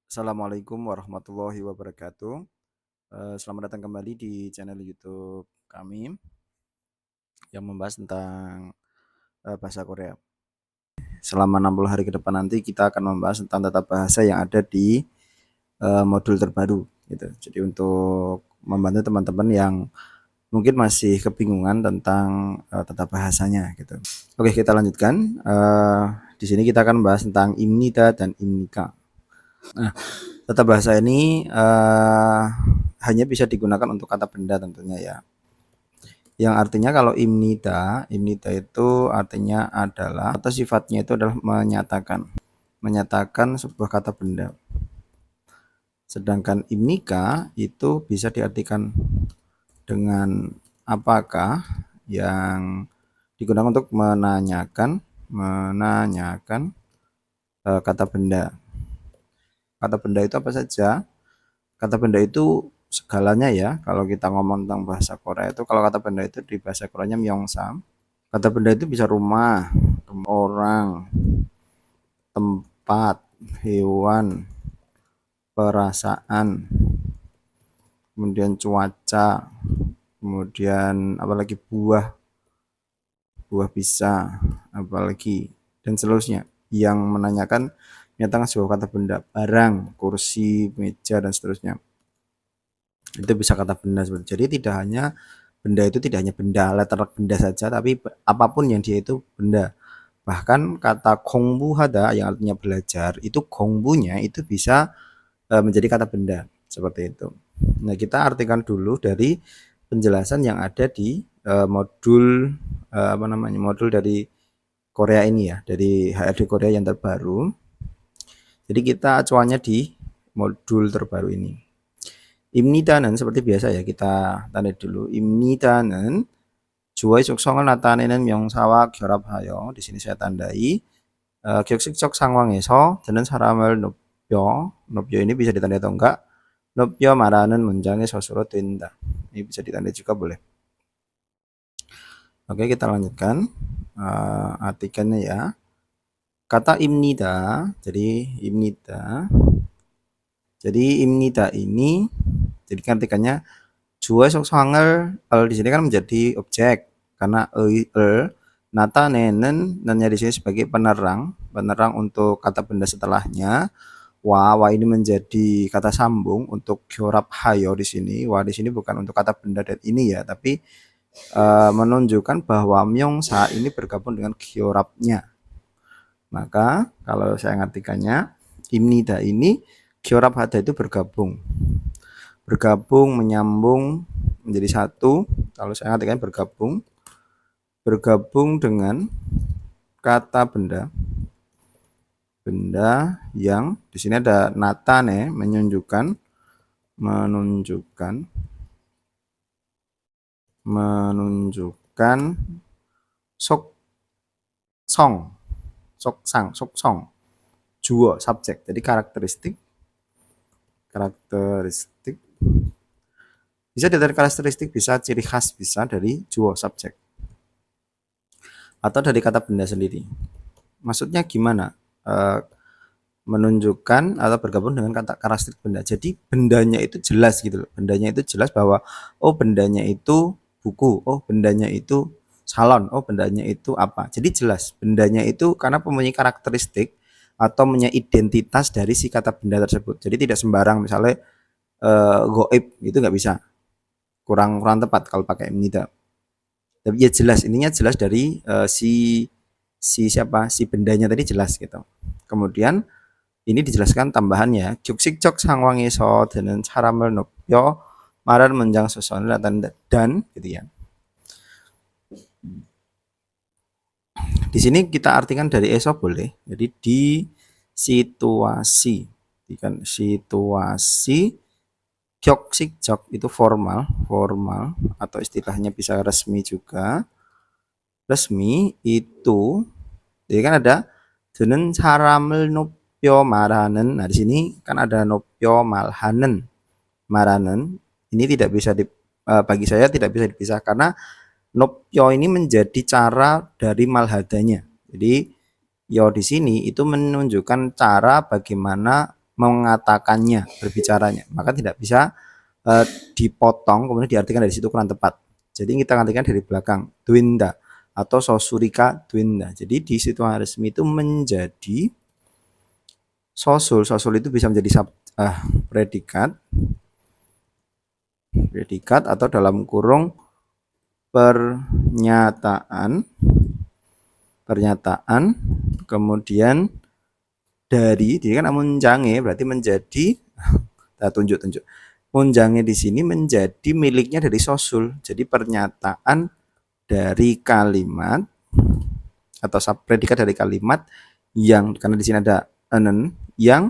Assalamualaikum warahmatullahi wabarakatuh. Selamat datang kembali di channel YouTube kami yang membahas tentang bahasa Korea. Selama 60 hari ke depan nanti kita akan membahas tentang tata bahasa yang ada di modul terbaru gitu. Jadi untuk membantu teman-teman yang mungkin masih kebingungan tentang tata bahasanya gitu. Oke, kita lanjutkan. Di sini kita akan membahas tentang imnida dan imnika. Nah, tata bahasa ini hanya bisa digunakan untuk kata benda tentunya ya. Yang artinya kalau imnida itu artinya adalah atau sifatnya itu adalah menyatakan sebuah kata benda. Sedangkan imnika itu bisa diartikan dengan apakah yang digunakan untuk menanyakan kata benda. Kata benda itu apa saja? Kata benda itu segalanya ya. Kalau kita ngomong tentang bahasa Korea itu, kalau kata benda itu di bahasa Koreanya myeongsam. Kata benda itu bisa rumah, orang, tempat, hewan, perasaan, kemudian cuaca, kemudian apalagi buah bisa, apalagi dan seterusnya yang menanyakan menyatakan sebuah kata benda, barang, kursi, meja dan seterusnya. Itu bisa kata benda seperti. Jadi tidak hanya benda itu tidak hanya benda, letter benda saja, tapi apapun yang dia itu benda. Bahkan kata kongbu hada yang artinya belajar, itu kongbunya itu bisa menjadi kata benda seperti itu. Nah, kita artikan dulu dari penjelasan yang ada di modul modul dari Korea ini ya, dari HRD Korea yang terbaru. Jadi kita acuannya di modul terbaru ini. Imnida는 seperti biasa ya, kita tanda dulu. Imnida는 주어의 속성을 나타내는 명사와 결합하여, di sini saya tandai 격식적 상황에서 드는 사람을 높여 ini bisa ditandai atau enggak, 높여 말하는 문장의 서술로 된다. Ini bisa ditandai juga boleh. Oke, kita lanjutkan artikelnya ya. Kata imnida, jadi imnida ini jadi artikelnya 주어의 속성을 di sini kan menjadi objek karena 나타내는 nannya di sini sebagai penerang untuk kata benda setelahnya. Wa ini menjadi kata sambung untuk 결합 hayo di sini. Wa di sini bukan untuk kata benda dan ini ya, tapi menunjukkan bahwa 명사 ini bergabung dengan 결합nya. Maka kalau saya ngartikannya, imnida ini 결합 hada itu bergabung, menyambung menjadi satu. Kalau saya ngartikan bergabung dengan kata benda yang di sini ada natane, menunjukkan soksang, juo subjek. Jadi karakteristik bisa dari karakteristik, bisa ciri khas, bisa dari juo subjek atau dari kata benda sendiri. Maksudnya gimana? Menunjukkan atau bergabung dengan kata karakteristik benda. Jadi bendanya itu jelas gitu loh. Bendanya itu jelas bahwa oh bendanya itu buku, oh bendanya itu salon, oh bendanya itu apa. Jadi jelas bendanya itu karena mempunyai karakteristik atau punya identitas dari si kata benda tersebut. Jadi tidak sembarang misalnya goib itu nggak bisa. Kurang tepat kalau pakai imnida. Tapi ya jelas, ininya jelas dari si bendanya tadi jelas gitu. Kemudian ini dijelaskan tambahannya, 격식적 상황에서 드는 사람을 높여 말하는 문장 수선을 dan gitu ya. Di sini kita artikan dari eso boleh. Jadi di situasi, kan situasi, 격식적 itu formal atau istilahnya bisa resmi juga. Resmi itu jadi kan ada 드는 사람을 높여 말하는. Nah, di sini kan ada 높여 말하는. Ini tidak bisa bagi saya tidak bisa dipisah karena 높여 ini menjadi cara dari malhadanya. Jadi yo di sini itu menunjukkan cara bagaimana mengatakannya, berbicaranya, maka tidak bisa dipotong kemudian diartikan dari situ kurang tepat. Jadi kita artikan dari belakang, Dwinda atau Sosurika Dwinda. Jadi di situasi resmi itu menjadi sosul. Sosul itu bisa menjadi predikat, atau dalam kurung pernyataan, kemudian dari, jadi kan munjange berarti menjadi, kita tunjuk. Munjange di sini menjadi miliknya dari sosul. Jadi pernyataan dari kalimat atau predikat dari kalimat yang, karena di sini ada enen yang,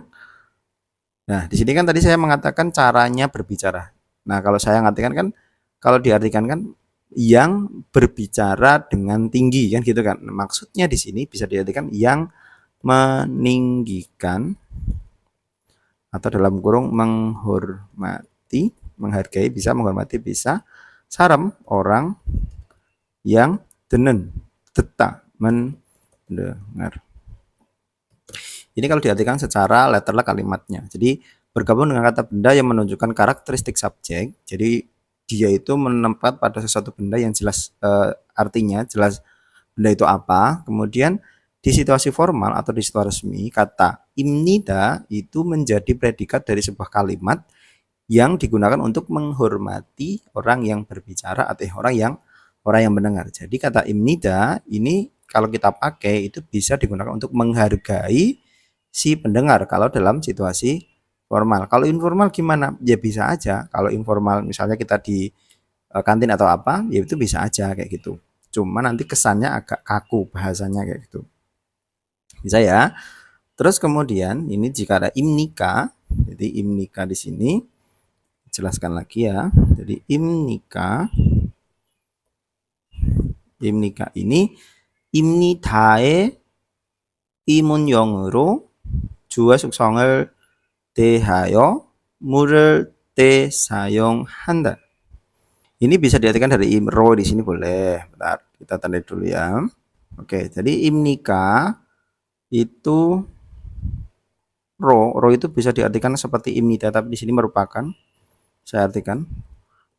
nah di sini kan tadi saya mengatakan caranya berbicara. Nah kalau saya ngartikan kan, kalau diartikan kan yang berbicara dengan tinggi kan gitu kan. Maksudnya di sini bisa diartikan yang meninggikan atau dalam kurung menghormati, menghargai, bisa menghormati, bisa sarem orang yang denen, deta, mendengar. Ini kalau diartikan secara letterlah kalimatnya. Jadi bergabung dengan kata benda yang menunjukkan karakteristik subjek. Jadi dia itu menempat pada sesuatu benda yang jelas artinya, jelas benda itu apa. Kemudian di situasi formal atau di situasi resmi, kata imnida itu menjadi predikat dari sebuah kalimat yang digunakan untuk menghormati orang yang berbicara atau orang yang mendengar. Jadi kata imnida ini kalau kita pakai itu bisa digunakan untuk menghargai si pendengar kalau dalam situasi formal. Kalau informal gimana? Ya bisa aja. Kalau informal misalnya kita di kantin atau apa, ya itu bisa aja kayak gitu. Cuma nanti kesannya agak kaku bahasanya kayak gitu. Bisa ya. Terus kemudian ini jika ada imnika, jadi imnika di sini jelaskan lagi ya. Jadi imnika ini im니다의 이문영으로 주어 숙성을 대하여 물을 때 사용한다. Ini bisa diartikan dari imro di sini boleh. Bentar, kita tanda dulu ya. Oke, jadi imnika itu ro itu bisa diartikan seperti imnida, tapi di sini merupakan, saya artikan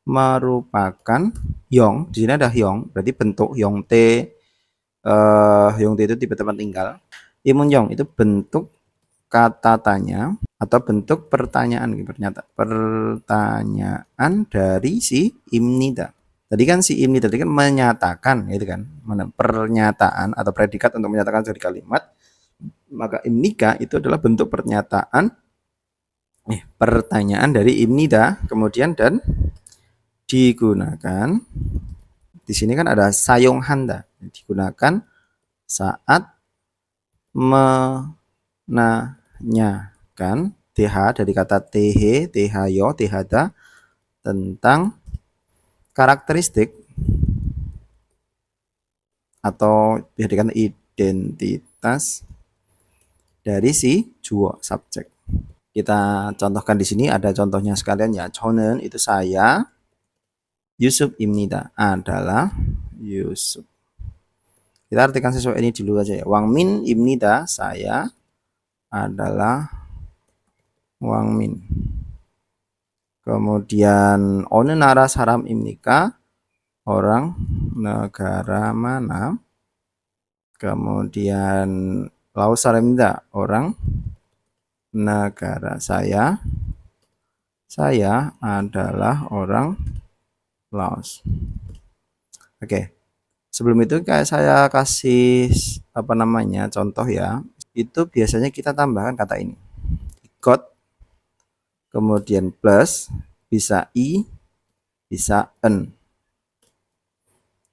merupakan yong. Di sini ada yong, berarti bentuk yongte. Yongte itu tipe tempat tinggal. Imunyong itu bentuk kata tanya atau bentuk pertanyaan, pertanyaan dari si imnida. Tadi kan si imnida tadi kan menyatakan, itu kan pernyataan atau predikat untuk menyatakan dari kalimat. Maka imnika itu adalah bentuk pernyataan, pertanyaan dari imnida, kemudian dan digunakan di sini kan ada sayong handa, digunakan saat menanyakan th dari kata tehe, tehayo, tehada tentang karakteristik atau dijadikan identitas dari si juo subjek. Kita contohkan di sini, ada contohnya sekalian ya. 저는 itu saya, Yusuf입니다 adalah Yusuf. Kita artikan sesuai ini dulu aja ya. 왕민입니다 saya adalah Wangmin. Kemudian 어느 나라 사람입니까? Orang negara mana? Kemudian 라오스 사람입니다. Orang negara saya. Saya adalah orang Laos. Oke. Sebelum itu kayak saya kasih contoh ya. Itu biasanya kita tambahkan kata ini. Ikut, kemudian plus, bisa i, bisa en.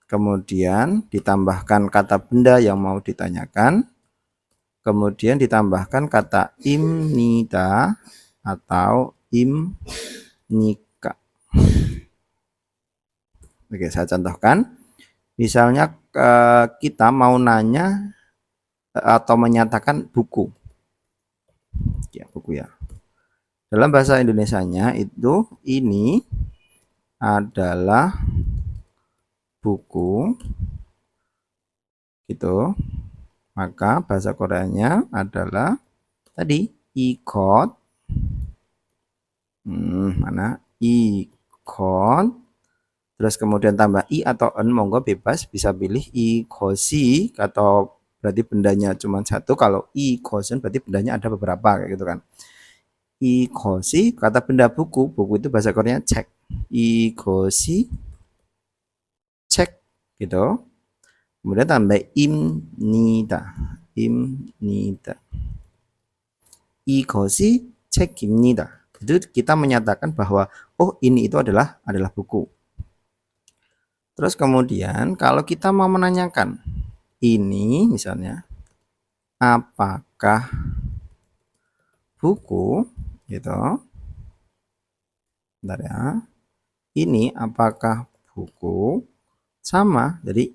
Kemudian ditambahkan kata benda yang mau ditanyakan. Kemudian ditambahkan kata imnida atau imnika. Oke, saya contohkan. Misalnya kita mau nanya atau menyatakan buku. Ya, buku ya. Dalam bahasa Indonesianya itu ini adalah buku. Gitu. Maka bahasa Koreanya adalah tadi ikot Mana ikon, terus kemudian tambah i atau en, monggo bebas, bisa pilih ikosi atau berarti bendanya cuma satu, kalau ikosen berarti bendanya ada beberapa kayak gitu kan. Ikosi kata benda buku, buku itu bahasa Koreanya cek, ikosi cek gitu. Kemudian tambah imnida, imnida, ikosi cekimnida, itu kita menyatakan bahwa oh ini itu adalah buku. Terus kemudian kalau kita mau menanyakan ini misalnya apakah buku gitu. Bentar ya. Ini apakah buku, sama jadi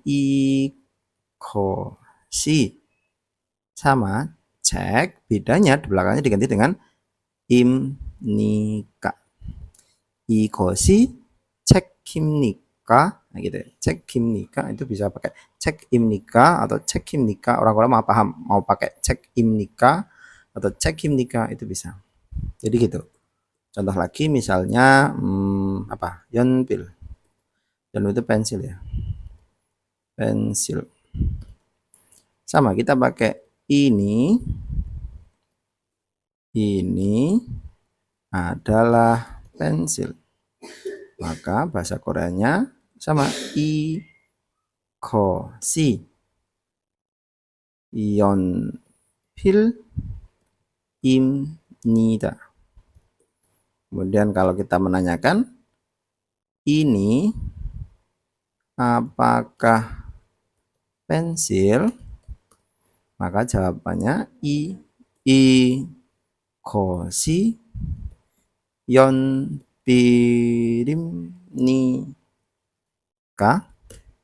ikosi sama cek, bedanya di belakangnya diganti dengan imnika. Ikosi cek kimnika. Nah gitu ya. Cek kimnika itu bisa pakai cek imnika atau cek kimnika. Orang-orang mau paham mau pakai cek imnika atau cek kimnika itu bisa. Jadi gitu. Contoh lagi misalnya apa? Yonpil. Yon itu pensil ya. Pensil. Sama kita pakai ini. Ini adalah pensil. Maka bahasa Koreanya sama ikosi 연필 입니다. Kemudian kalau kita menanyakan ini apakah pensil, maka jawabannya iko시 연필입니까?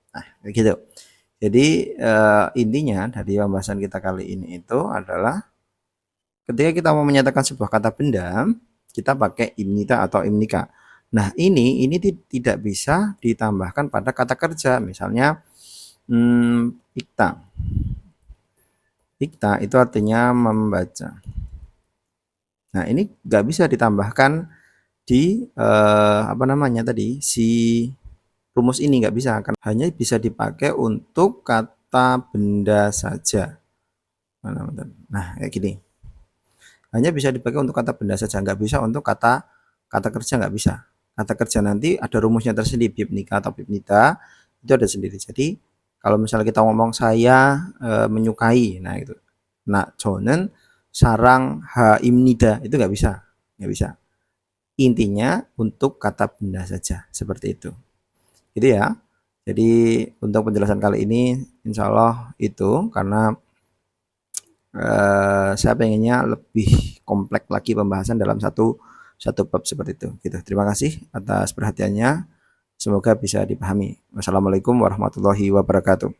Nah, begitu. Jadi intinya dari pembahasan kita kali ini itu adalah ketika kita mau menyatakan sebuah kata benda, kita pakai imnita atau imnika. Nah, ini tidak bisa ditambahkan pada kata kerja. Misalnya ikta. Ikta itu artinya membaca. Nah, ini nggak bisa ditambahkan di apa namanya tadi, si rumus ini nggak bisa, kan hanya bisa dipakai untuk kata benda saja. Nah, kayak gini. Hanya bisa dipakai untuk kata benda saja, nggak bisa untuk kata kerja, nggak bisa. Kata kerja nanti ada rumusnya tersendiri, bibnika atau bibnita itu ada sendiri. Jadi kalau misalnya kita ngomong saya menyukai, nah itu, nah 저는 사랑합니다, itu nggak bisa, Intinya untuk kata benda saja, seperti itu. Gitu ya. Jadi untuk penjelasan kali ini, insya Allah itu karena saya pengennya lebih kompleks lagi pembahasan dalam satu bab seperti itu gitu. Terima kasih atas perhatiannya, semoga bisa dipahami. Wassalamualaikum warahmatullahi wabarakatuh.